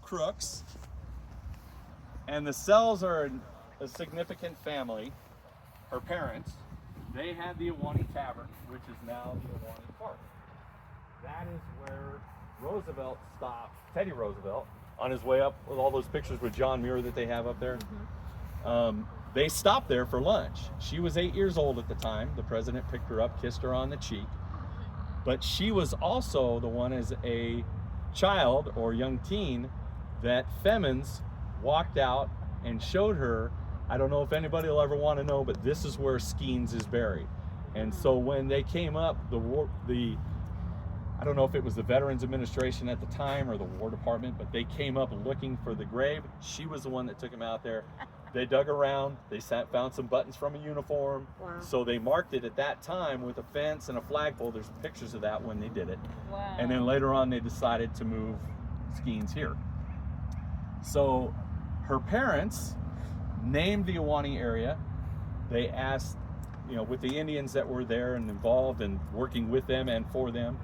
Crooks, and the Sells are a significant family. Her parents, they had the Ahwahnee Tavern, which is now the Ahwahnee Park. That is where Roosevelt stopped, Teddy Roosevelt, on his way up with all those pictures with John Muir that they have up there. They stopped there for lunch. She was 8 years old at the time. The president picked her up, kissed her on the cheek. But she was also the one as a child or young teen that Femins walked out and showed her. I don't know if anybody will ever want to know, but this is where Skeens is buried. And so when they came up, I don't know if it was the Veterans Administration at the time or the War Department, but they came up looking for the grave. She was the one that took him out there. They dug around, they found some buttons from a uniform. Wow. So they marked it at that time with a fence and a flagpole. There's pictures of that when they did it. Wow. And then later on they decided to move Skeens here. So her parents named the Ahwahnee area. They asked, with the Indians that were there and involved and working with them and for them,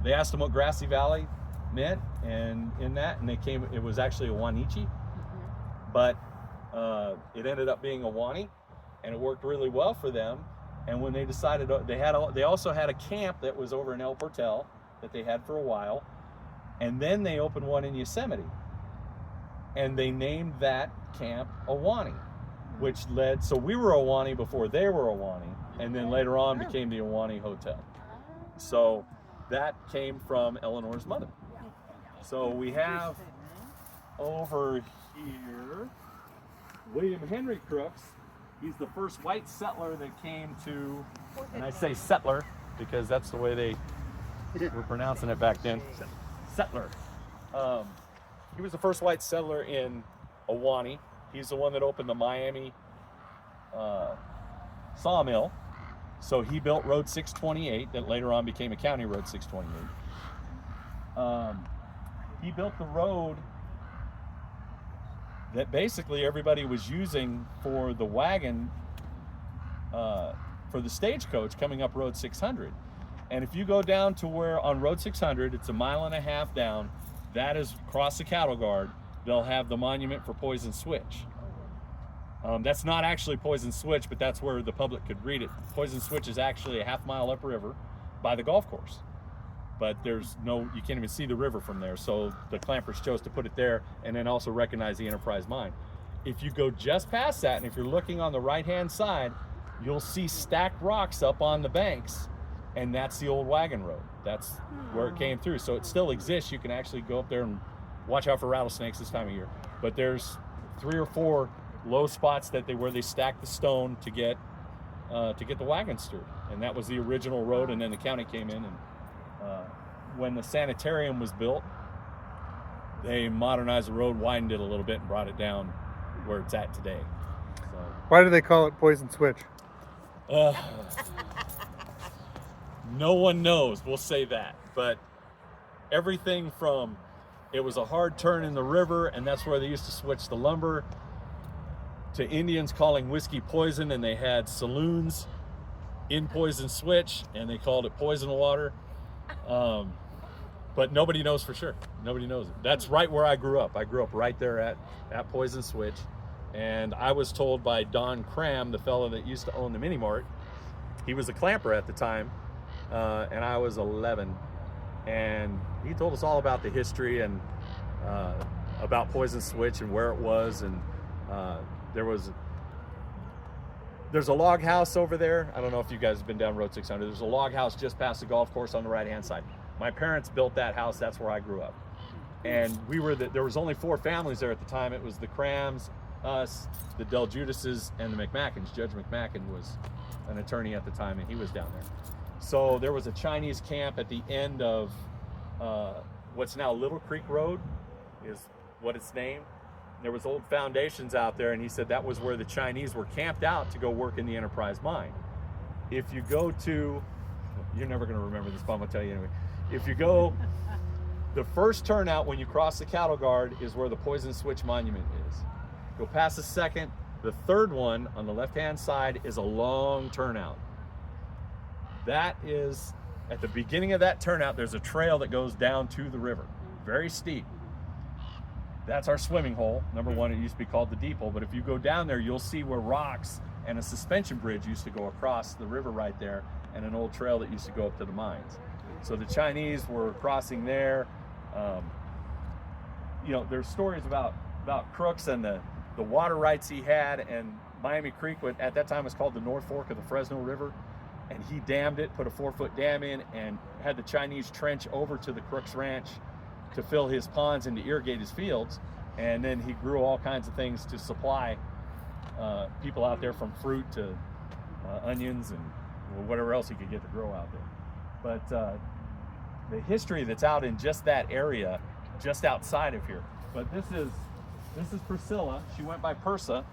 they asked them what Grassy Valley meant, and it was actually Ahwahneechee, but it ended up being Ahwahnee, and it worked really well for them. And when they decided, they also had a camp that was over in El Portal that they had for a while, and then they opened one in Yosemite, and they named that camp Ahwahnee, which led, so we were Ahwahnee before they were Ahwahnee, and then later on became the Ahwahnee Hotel. So that came from Eleanor's mother. So we have over here William Henry Crooks. He's the first white settler that came to, and I say settler because that's the way they were pronouncing it back then, settler. He was the first white settler in Ahwahnee. He's the one that opened the Miami sawmill. So he built Road 628 that later on became a county road 628. He built the road that basically everybody was using for the wagon, for the stagecoach coming up Road 600. And if you go down to where on Road 600, it's a 1.5 miles down, that is across the cattle guard, they'll have the monument for Poison Switch. That's not actually Poison Switch, but that's where the public could read it. Poison Switch is actually a 1/2 mile upriver by the golf course. But you can't even see the river from there. So the clampers chose to put it there and then also recognize the Enterprise mine. If you go just past that, and if you're looking on the right-hand side, you'll see stacked rocks up on the banks, and that's the old wagon road. That's where it came through. So it still exists. You can actually go up there and watch out for rattlesnakes this time of year. But there's 3 or 4 low spots where they stacked the stone to get the wagons through, and that was the original road. And then the county came in, and when the sanitarium was built, they modernized the road, widened it a little bit, and brought it down where it's at today. So, why do they call it Poison Switch? No one knows, we'll say that. But everything from, it was a hard turn in the river, and that's where they used to switch the lumber, to Indians calling whiskey poison, and they had saloons in Poison Switch, and they called it poison water. But nobody knows for sure. Nobody knows it. That's right where I grew up. I grew up right there at Poison Switch, and I was told by Don Cram, the fellow that used to own the Mini Mart, he was a clamper at the time, and I was 11, and he told us all about the history and about Poison Switch and where it was, and there's a log house over there. I don't know if you guys have been down Road 600. There's a log house just past the golf course on the right-hand side. My parents built that house. That's where I grew up. And there was only 4 families there at the time. It was the Crams, us, the Del Judases, and the McMackins. Judge McMackin was an attorney at the time, and he was down there. So there was a Chinese camp at the end of what's now Little Creek Road, is what it's named. There was old foundations out there, and he said that was where the Chinese were camped out to go work in the Enterprise mine. If you go to, you're never going to remember this, but I'm going to tell you anyway. If you go, the first turnout when you cross the cattle guard is where the Poison Switch monument is. Go past the second, the third one on the left-hand side is a long turnout. That is, at the beginning of that turnout, there's a trail that goes down to the river, very steep. that's our swimming hole. Number one, it used to be called the deep hole, but if you go down there, you'll see where rocks and a suspension bridge used to go across the river right there, and an old trail that used to go up to the mines. So the Chinese were crossing there. You know, there's stories about Crooks and the water rights he had, and Miami Creek, at that time was called the North Fork of the Fresno River, and he dammed it, put a 4-foot dam in, and had the Chinese trench over to the Crooks Ranch to fill his ponds and to irrigate his fields. And then he grew all kinds of things to supply people out there, from fruit to onions and whatever else he could get to grow out there. But the history that's out in just that area, just outside of here. But this is Priscilla. She went by Persa,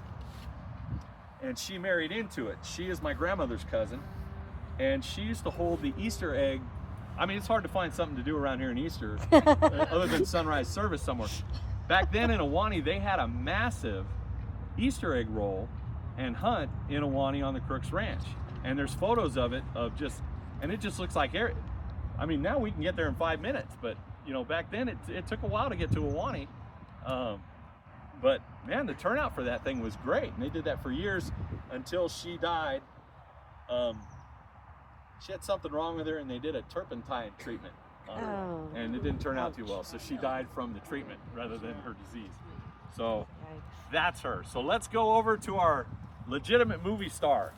and she married into it. She is my grandmother's cousin, and she used to hold the Easter egg. I mean, it's hard to find something to do around here in Easter other than sunrise service somewhere. Back then in Ahwahnee, they had a massive Easter egg roll and hunt in Ahwahnee on the Crooks Ranch. And there's photos of it, and it just looks like air. I mean, now we can get there in 5 minutes, but you know, back then it took a while to get to Ahwahnee. But man, the turnout for that thing was great. And they did that for years until she died. She had something wrong with her, and they did a turpentine treatment on her, and it didn't turn out too well. So she died from the treatment rather than her disease. So that's her. So let's go over to our legitimate movie star.